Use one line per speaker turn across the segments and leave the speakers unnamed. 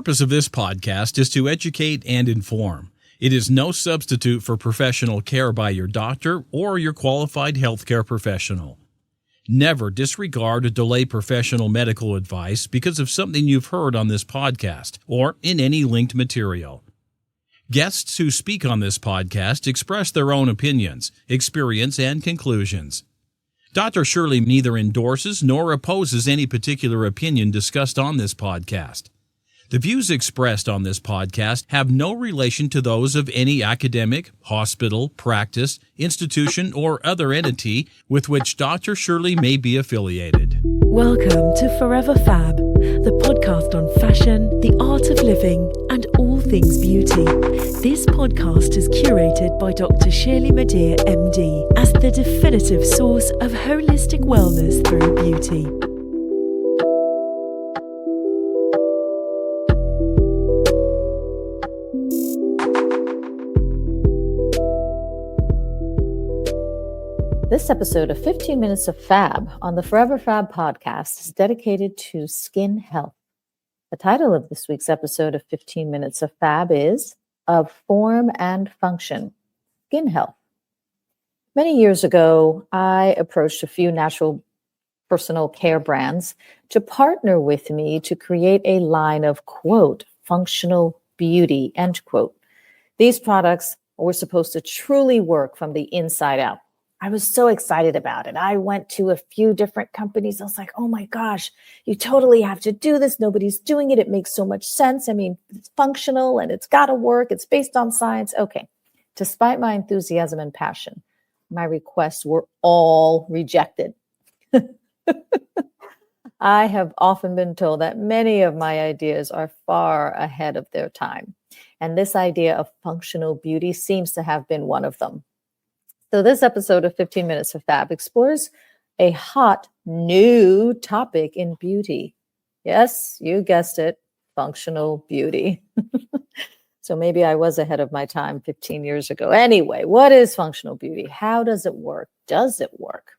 purpose of this podcast is to educate and inform. It is no substitute for professional care by your doctor or your qualified healthcare professional. Never disregard or delay professional medical advice because of something you've heard on this podcast or in any linked material. Guests who speak on this podcast express their own opinions, experience, and conclusions. Dr. Shirley neither endorses nor opposes any particular opinion discussed on this podcast. The views expressed on this podcast have no relation to those of any academic, hospital, practice, institution, or other entity with which Dr. Shirley may be affiliated.
Welcome to Forever Fab, the podcast on fashion, the art of living, and all things beauty. This podcast is curated by Dr. Shirley Madhere, MD, as the definitive source of holistic wellness through beauty.
This episode of 15 Minutes of Fab on the Forever Fab podcast is dedicated to skin health. The title of this week's episode of 15 Minutes of Fab is Of Form and Function, Skin Health. Many years ago, I approached a few natural personal care brands to partner with me to create a line of, quote, functional beauty, end quote. These products were supposed to truly work from the inside out. I was so excited about it. I went to a few different companies. I was like, oh my gosh, you totally have to do this. Nobody's doing it. It makes so much sense. I mean, it's functional and it's got to work. It's based on science. Okay. Despite my enthusiasm and passion, my requests were all rejected. I have often been told that many of my ideas are far ahead of their time. And this idea of functional beauty seems to have been one of them. So this episode of 15 Minutes of Fab explores a hot new topic in beauty. Yes, you guessed it, functional beauty. So maybe I was ahead of my time 15 years ago. Anyway, what is functional beauty? How does it work? Does it work?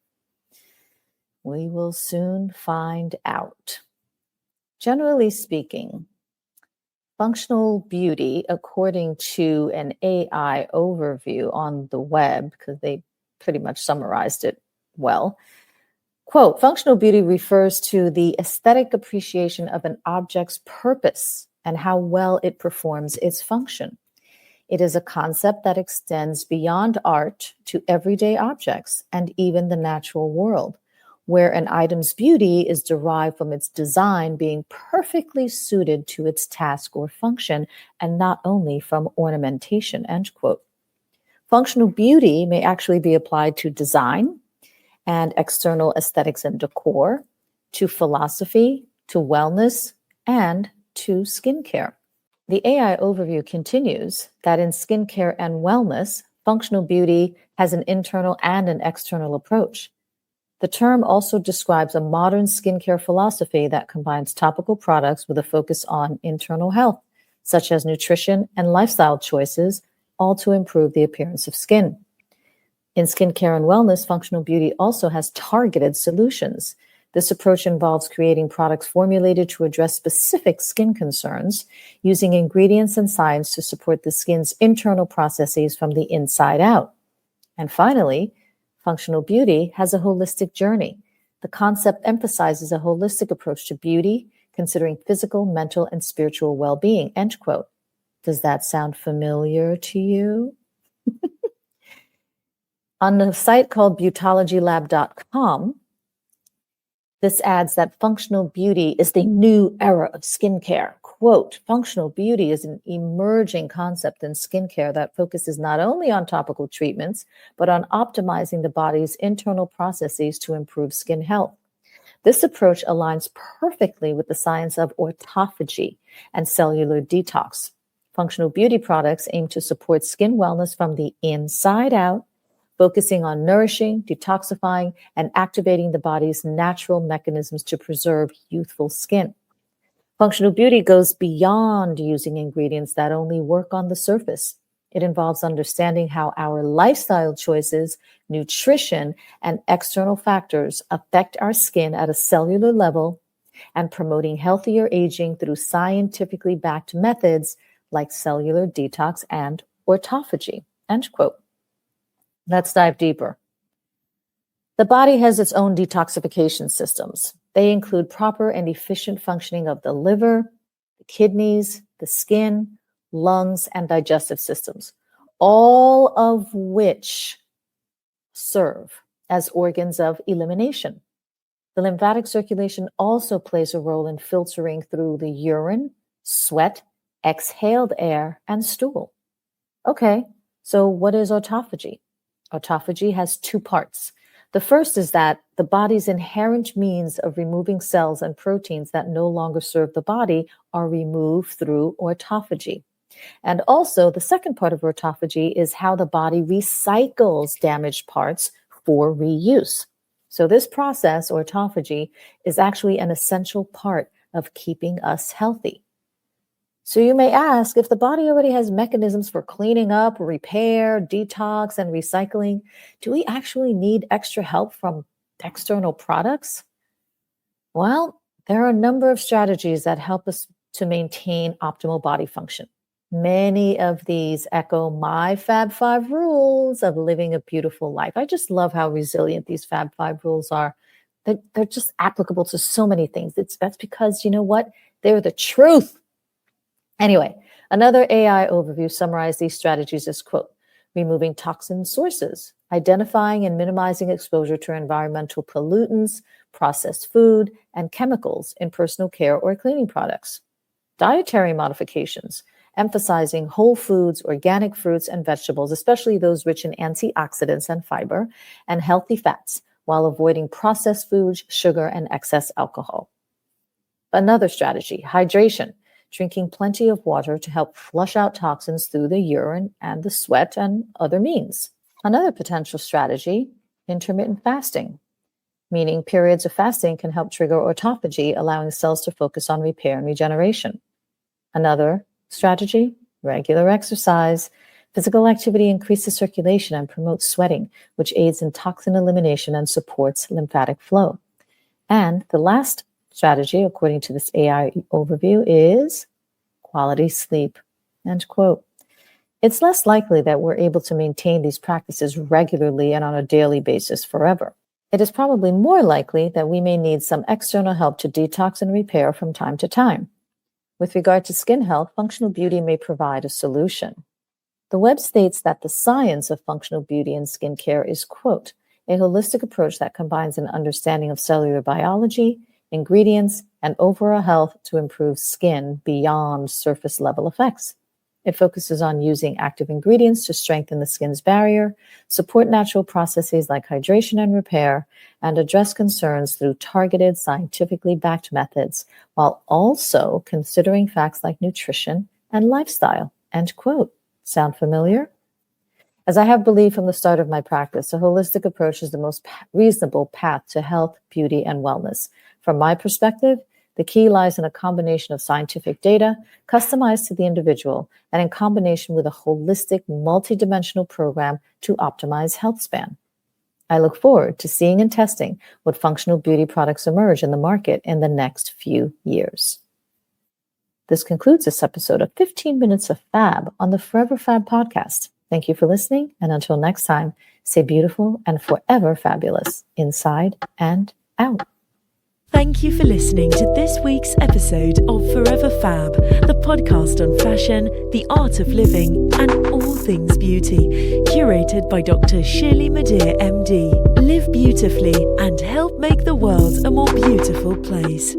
We will soon find out. Generally speaking, functional beauty, according to an AI overview on the web, because they pretty much summarized it well, quote, functional beauty refers to the aesthetic appreciation of an object's purpose and how well it performs its function. It is a concept that extends beyond art to everyday objects and even the natural world, where an item's beauty is derived from its design being perfectly suited to its task or function, and not only from ornamentation, end quote. Functional beauty may actually be applied to design and external aesthetics and decor, to philosophy, to wellness, and to skincare. The AI overview continues that in skincare and wellness, functional beauty has an internal and an external approach. The term also describes a modern skincare philosophy that combines topical products with a focus on internal health, such as nutrition and lifestyle choices, all to improve the appearance of skin. In skincare and wellness, functional beauty also has targeted solutions. This approach involves creating products formulated to address specific skin concerns, using ingredients and science to support the skin's internal processes from the inside out. And finally, functional beauty has a holistic journey. The concept emphasizes a holistic approach to beauty, considering physical, mental, and spiritual well-being, end quote. Does that sound familiar to you? On the site called beautologylab.com, this adds that functional beauty is the new era of skincare. Quote, functional beauty is an emerging concept in skincare that focuses not only on topical treatments, but on optimizing the body's internal processes to improve skin health. This approach aligns perfectly with the science of autophagy and cellular detox. Functional beauty products aim to support skin wellness from the inside out, focusing on nourishing, detoxifying, and activating the body's natural mechanisms to preserve youthful skin. Functional beauty goes beyond using ingredients that only work on the surface. It involves understanding how our lifestyle choices, nutrition, and external factors affect our skin at a cellular level and promoting healthier aging through scientifically backed methods like cellular detox and autophagy. End quote. Let's dive deeper. The body has its own detoxification systems. They include proper and efficient functioning of the liver, the kidneys, the skin, lungs, and digestive systems, all of which serve as organs of elimination. The lymphatic circulation also plays a role in filtering through the urine, sweat, exhaled air, and stool. Okay, so what is autophagy? Autophagy has two parts. The first is that the body's inherent means of removing cells and proteins that no longer serve the body are removed through autophagy. And also, the second part of autophagy is how the body recycles damaged parts for reuse. So this process, autophagy, is actually an essential part of keeping us healthy. So you may ask, if the body already has mechanisms for cleaning up, repair, detox, and recycling, do we actually need extra help from external products? Well, there are a number of strategies that help us to maintain optimal body function. Many of these echo my Fab 5 rules of living a beautiful life. I just love how resilient these Fab 5 rules are. They're just applicable to so many things. That's because, you know what? They're the truth. Anyway, another AI overview summarized these strategies as, quote, removing toxin sources, identifying and minimizing exposure to environmental pollutants, processed food, and chemicals in personal care or cleaning products. Dietary modifications, emphasizing whole foods, organic fruits and vegetables, especially those rich in antioxidants and fiber, and healthy fats, while avoiding processed foods, sugar, and excess alcohol. Another strategy, hydration, drinking plenty of water to help flush out toxins through the urine and the sweat and other means. Another potential strategy, intermittent fasting, meaning periods of fasting can help trigger autophagy, allowing cells to focus on repair and regeneration. Another strategy, regular exercise. Physical activity increases circulation and promotes sweating, which aids in toxin elimination and supports lymphatic flow. And the last strategy, according to this AI overview, is quality sleep, end quote. It's less likely that we're able to maintain these practices regularly and on a daily basis forever. It is probably more likely that we may need some external help to detox and repair from time to time. With regard to skin health, functional beauty may provide a solution. The web states that the science of functional beauty and skincare is, quote, a holistic approach that combines an understanding of cellular biology, ingredients, and overall health to improve skin beyond surface level effects. It focuses on using active ingredients to strengthen the skin's barrier, support natural processes like hydration and repair, and address concerns through targeted, scientifically backed methods, while also considering facts like nutrition and lifestyle. End quote. Sound familiar? As I have believed from the start of my practice, a holistic approach is the most reasonable path to health, beauty, and wellness. From my perspective, the key lies in a combination of scientific data, customized to the individual, and in combination with a holistic, multidimensional program to optimize health span. I look forward to seeing and testing what functional beauty products emerge in the market in the next few years. This concludes this episode of 15 Minutes of Fab on the Forever Fab podcast. Thank you for listening, and until next time, stay beautiful and forever fabulous, inside and out.
Thank you for listening to this week's episode of Forever Fab, the podcast on fashion, the art of living, and all things beauty, curated by Dr. Shirley Madhere, MD. Live beautifully and help make the world a more beautiful place.